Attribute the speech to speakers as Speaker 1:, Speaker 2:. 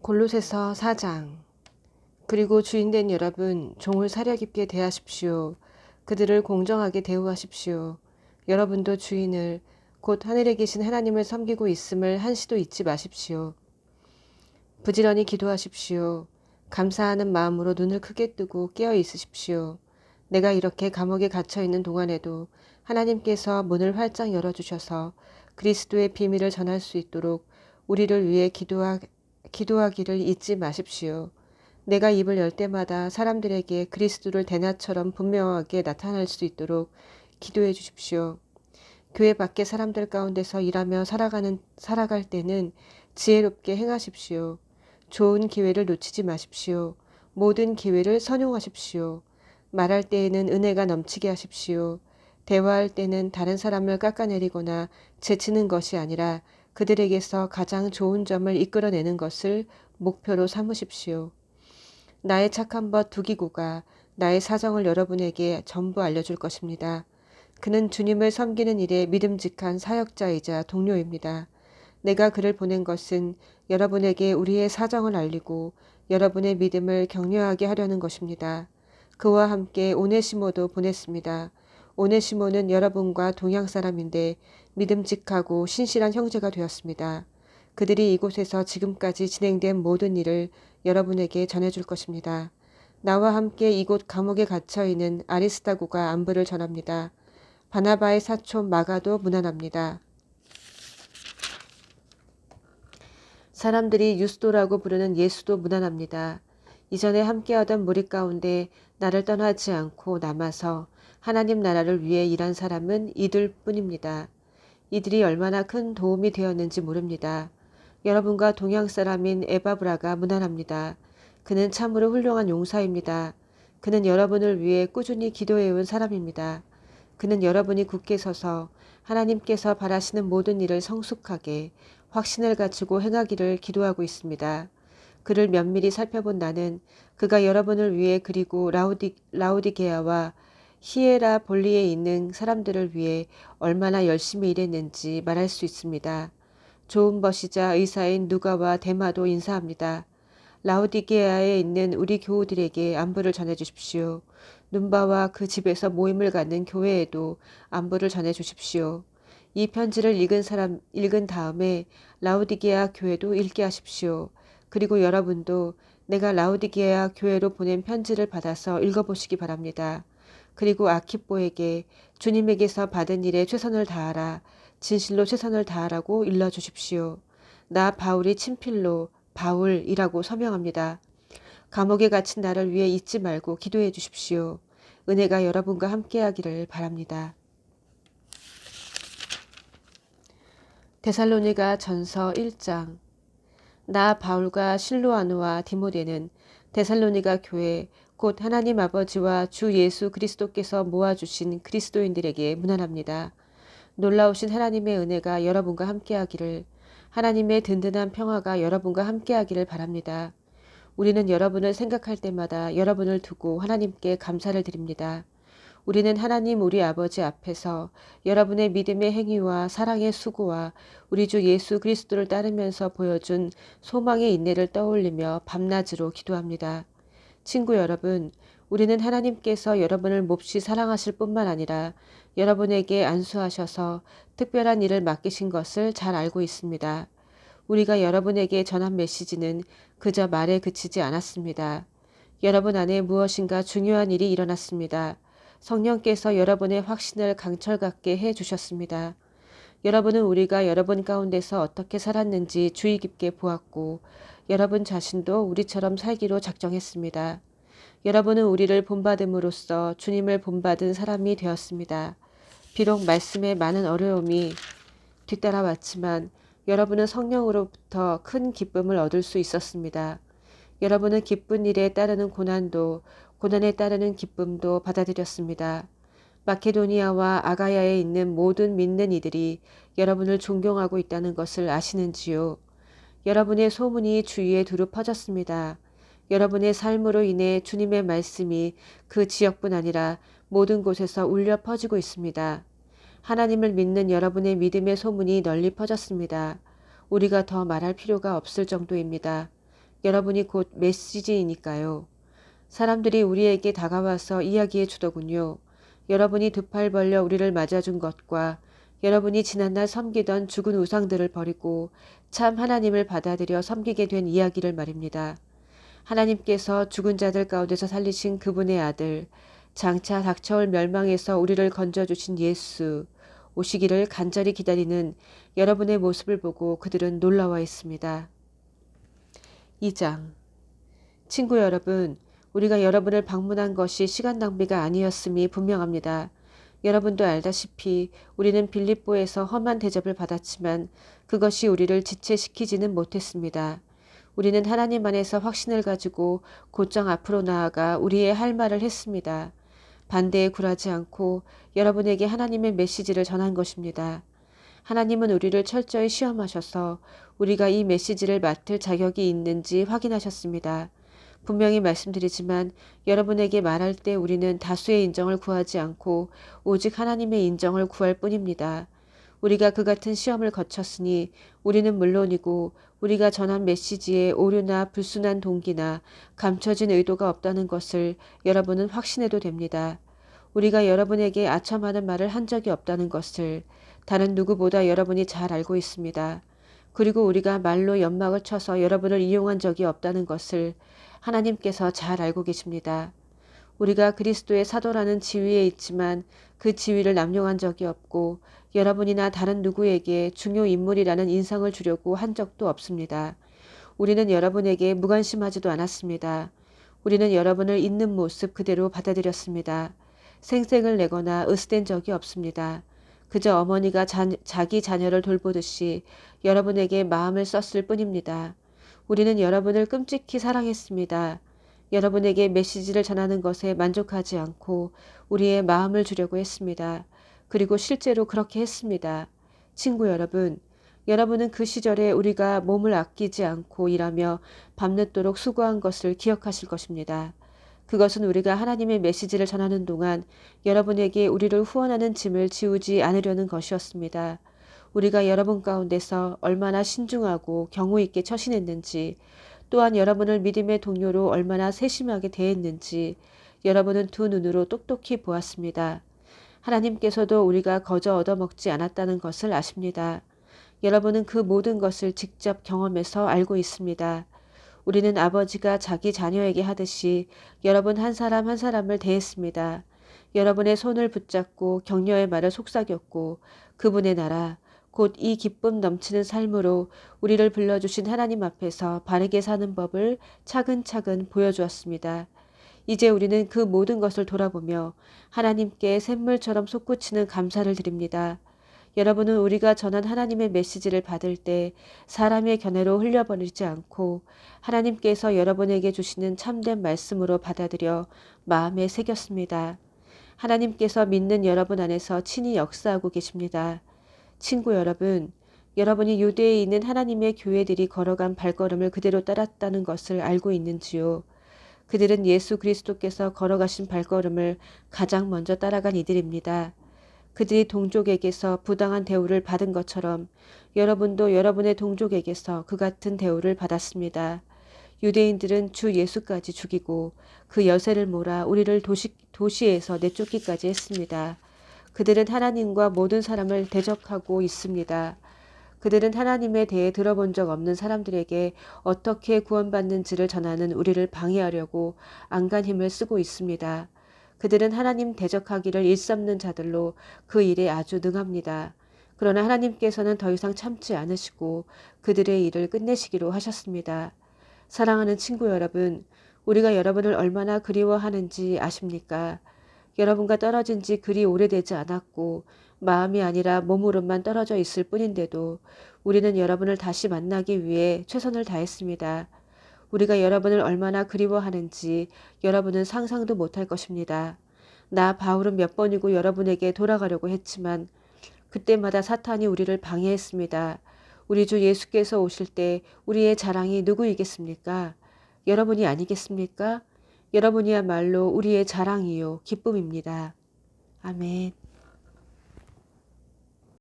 Speaker 1: 골로새서 4장. 그리고 주인된 여러분, 종을 사려 깊게 대하십시오. 그들을 공정하게 대우하십시오. 여러분도 주인을 곧 하늘에 계신 하나님을 섬기고 있음을 한시도 잊지 마십시오. 부지런히 기도하십시오. 감사하는 마음으로 눈을 크게 뜨고 깨어 있으십시오. 내가 이렇게 감옥에 갇혀 있는 동안에도 하나님께서 문을 활짝 열어주셔서 그리스도의 비밀을 전할 수 있도록 우리를 위해 기도하기를 잊지 마십시오. 내가 입을 열 때마다 사람들에게 그리스도를 대낮처럼 분명하게 나타낼 수 있도록 기도해 주십시오. 교회 밖의 사람들 가운데서 일하며 살아갈 때는 지혜롭게 행하십시오. 좋은 기회를 놓치지 마십시오. 모든 기회를 선용하십시오. 말할 때에는 은혜가 넘치게 하십시오. 대화할 때는 다른 사람을 깎아내리거나 제치는 것이 아니라 그들에게서 가장 좋은 점을 이끌어내는 것을 목표로 삼으십시오. 나의 착한 벗 두기고가 나의 사정을 여러분에게 전부 알려줄 것입니다. 그는 주님을 섬기는 일에 믿음직한 사역자이자 동료입니다. 내가 그를 보낸 것은 여러분에게 우리의 사정을 알리고 여러분의 믿음을 격려하게 하려는 것입니다. 그와 함께 오네시모도 보냈습니다. 오네시모는 여러분과 동양 사람인데 믿음직하고 신실한 형제가 되었습니다. 그들이 이곳에서 지금까지 진행된 모든 일을 여러분에게 전해줄 것입니다. 나와 함께 이곳 감옥에 갇혀있는 아리스다고가 안부를 전합니다. 바나바의 사촌 마가도 문안합니다. 사람들이 유스도라고 부르는 예수도 문안합니다. 이전에 함께하던 무리 가운데 나를 떠나지 않고 남아서 하나님 나라를 위해 일한 사람은 이들 뿐입니다. 이들이 얼마나 큰 도움이 되었는지 모릅니다. 여러분과 동양 사람인 에바브라가 문안합니다. 그는 참으로 훌륭한 용사입니다. 그는 여러분을 위해 꾸준히 기도해온 사람입니다. 그는 여러분이 굳게 서서 하나님께서 바라시는 모든 일을 성숙하게 확신을 갖추고 행하기를 기도하고 있습니다. 그를 면밀히 살펴본 나는 그가 여러분을 위해 그리고 라우디게아와 히에라볼리에 있는 사람들을 위해 얼마나 열심히 일했는지 말할 수 있습니다. 좋은 벗이자 의사인 누가와 데마도 인사합니다. 라우디게아에 있는 우리 교우들에게 안부를 전해주십시오. 눈바와 그 집에서 모임을 갖는 교회에도 안부를 전해주십시오. 이 편지를 읽은 다음에 라우디게아 교회도 읽게 하십시오. 그리고 여러분도 내가 라우디게아 교회로 보낸 편지를 받아서 읽어보시기 바랍니다. 그리고 아키뽀에게 주님에게서 받은 일에 최선을 다하라. 진실로 최선을 다하라고 일러주십시오. 나 바울이 친필로 바울이라고 서명합니다. 감옥에 갇힌 나를 위해 잊지 말고 기도해 주십시오. 은혜가 여러분과 함께하기를 바랍니다. 데살로니가 전서 1장. 나 바울과 실로아누와 디모데는 데살로니가 교회 곧 하나님 아버지와 주 예수 그리스도께서 모아주신 그리스도인들에게 문안합니다. 놀라우신 하나님의 은혜가 여러분과 함께하기를, 하나님의 든든한 평화가 여러분과 함께하기를 바랍니다. 우리는 여러분을 생각할 때마다 여러분을 두고 하나님께 감사를 드립니다. 우리는 하나님 우리 아버지 앞에서 여러분의 믿음의 행위와 사랑의 수고와 우리 주 예수 그리스도를 따르면서 보여준 소망의 인내를 떠올리며 밤낮으로 기도합니다. 친구 여러분, 우리는 하나님께서 여러분을 몹시 사랑하실 뿐만 아니라 여러분에게 안수하셔서 특별한 일을 맡기신 것을 잘 알고 있습니다. 우리가 여러분에게 전한 메시지는 그저 말에 그치지 않았습니다. 여러분 안에 무엇인가 중요한 일이 일어났습니다. 성령께서 여러분의 확신을 강철같게 해주셨습니다. 여러분은 우리가 여러분 가운데서 어떻게 살았는지 주의 깊게 보았고 여러분 자신도 우리처럼 살기로 작정했습니다. 여러분은 우리를 본받음으로써 주님을 본받은 사람이 되었습니다. 비록 말씀에 많은 어려움이 뒤따라왔지만 여러분은 성령으로부터 큰 기쁨을 얻을 수 있었습니다. 여러분은 기쁜 일에 따르는 고난도 고난에 따르는 기쁨도 받아들였습니다. 마케도니아와 아가야에 있는 모든 믿는 이들이 여러분을 존경하고 있다는 것을 아시는지요? 여러분의 소문이 주위에 두루 퍼졌습니다. 여러분의 삶으로 인해 주님의 말씀이 그 지역뿐 아니라 모든 곳에서 울려 퍼지고 있습니다. 하나님을 믿는 여러분의 믿음의 소문이 널리 퍼졌습니다. 우리가 더 말할 필요가 없을 정도입니다. 여러분이 곧 메시지이니까요. 사람들이 우리에게 다가와서 이야기해 주더군요. 여러분이 두 팔 벌려 우리를 맞아준 것과 여러분이 지난날 섬기던 죽은 우상들을 버리고 참 하나님을 받아들여 섬기게 된 이야기를 말입니다. 하나님께서 죽은 자들 가운데서 살리신 그분의 아들, 장차 닥쳐올 멸망에서 우리를 건져주신 예수, 오시기를 간절히 기다리는 여러분의 모습을 보고 그들은 놀라워 했습니다. 2장. 친구 여러분, 우리가 여러분을 방문한 것이 시간 낭비가 아니었음이 분명합니다. 여러분도 알다시피 우리는 빌립보에서 험한 대접을 받았지만 그것이 우리를 지체시키지는 못했습니다. 우리는 하나님 안에서 확신을 가지고 곧장 앞으로 나아가 우리의 할 말을 했습니다. 반대에 굴하지 않고 여러분에게 하나님의 메시지를 전한 것입니다. 하나님은 우리를 철저히 시험하셔서 우리가 이 메시지를 맡을 자격이 있는지 확인하셨습니다. 분명히 말씀드리지만 여러분에게 말할 때 우리는 다수의 인정을 구하지 않고 오직 하나님의 인정을 구할 뿐입니다. 우리가 그 같은 시험을 거쳤으니 우리는 물론이고 우리가 전한 메시지에 오류나 불순한 동기나 감춰진 의도가 없다는 것을 여러분은 확신해도 됩니다. 우리가 여러분에게 아첨하는 말을 한 적이 없다는 것을 다른 누구보다 여러분이 잘 알고 있습니다. 그리고 우리가 말로 연막을 쳐서 여러분을 이용한 적이 없다는 것을 하나님께서 잘 알고 계십니다. 우리가 그리스도의 사도라는 지위에 있지만 그 지위를 남용한 적이 없고 여러분이나 다른 누구에게 중요 인물이라는 인상을 주려고 한 적도 없습니다. 우리는 여러분에게 무관심하지도 않았습니다. 우리는 여러분을 있는 모습 그대로 받아들였습니다. 생색을 내거나 으스댄 적이 없습니다. 그저 어머니가 자기 자녀를 돌보듯이 여러분에게 마음을 썼을 뿐입니다. 우리는 여러분을 끔찍히 사랑했습니다. 여러분에게 메시지를 전하는 것에 만족하지 않고 우리의 마음을 주려고 했습니다. 그리고 실제로 그렇게 했습니다. 친구 여러분, 여러분은 그 시절에 우리가 몸을 아끼지 않고 일하며 밤늦도록 수고한 것을 기억하실 것입니다. 그것은 우리가 하나님의 메시지를 전하는 동안 여러분에게 우리를 후원하는 짐을 지우지 않으려는 것이었습니다. 우리가 여러분 가운데서 얼마나 신중하고 경우 있게 처신했는지, 또한 여러분을 믿음의 동료로 얼마나 세심하게 대했는지 여러분은 두 눈으로 똑똑히 보았습니다. 하나님께서도 우리가 거저 얻어먹지 않았다는 것을 아십니다. 여러분은 그 모든 것을 직접 경험해서 알고 있습니다. 우리는 아버지가 자기 자녀에게 하듯이 여러분 한 사람 한 사람을 대했습니다. 여러분의 손을 붙잡고 격려의 말을 속삭였고 그분의 나라, 곧 이 기쁨 넘치는 삶으로 우리를 불러주신 하나님 앞에서 바르게 사는 법을 차근차근 보여주었습니다. 이제 우리는 그 모든 것을 돌아보며 하나님께 샘물처럼 솟구치는 감사를 드립니다. 여러분은 우리가 전한 하나님의 메시지를 받을 때 사람의 견해로 흘려버리지 않고 하나님께서 여러분에게 주시는 참된 말씀으로 받아들여 마음에 새겼습니다. 하나님께서 믿는 여러분 안에서 친히 역사하고 계십니다. 친구 여러분, 여러분이 유대에 있는 하나님의 교회들이 걸어간 발걸음을 그대로 따랐다는 것을 알고 있는지요? 그들은 예수 그리스도께서 걸어가신 발걸음을 가장 먼저 따라간 이들입니다. 그들이 동족에게서 부당한 대우를 받은 것처럼 여러분도 여러분의 동족에게서 그 같은 대우를 받았습니다. 유대인들은 주 예수까지 죽이고 그 여세를 몰아 우리를 도시에서 내쫓기까지 했습니다. 그들은 하나님과 모든 사람을 대적하고 있습니다. 그들은 하나님에 대해 들어본 적 없는 사람들에게 어떻게 구원받는지를 전하는 우리를 방해하려고 안간 힘을 쓰고 있습니다. 그들은 하나님 대적하기를 일삼는 자들로 그 일에 아주 능합니다. 그러나 하나님께서는 더 이상 참지 않으시고 그들의 일을 끝내시기로 하셨습니다. 사랑하는 친구 여러분, 우리가 여러분을 얼마나 그리워하는지 아십니까? 여러분과 떨어진 지 그리 오래되지 않았고 마음이 아니라 몸으로만 떨어져 있을 뿐인데도 우리는 여러분을 다시 만나기 위해 최선을 다했습니다. 우리가 여러분을 얼마나 그리워하는지 여러분은 상상도 못할 것입니다. 나 바울은 몇 번이고 여러분에게 돌아가려고 했지만 그때마다 사탄이 우리를 방해했습니다. 우리 주 예수께서 오실 때 우리의 자랑이 누구이겠습니까? 여러분이 아니겠습니까? 여러분이야말로 우리의 자랑이요 기쁨입니다. 아멘.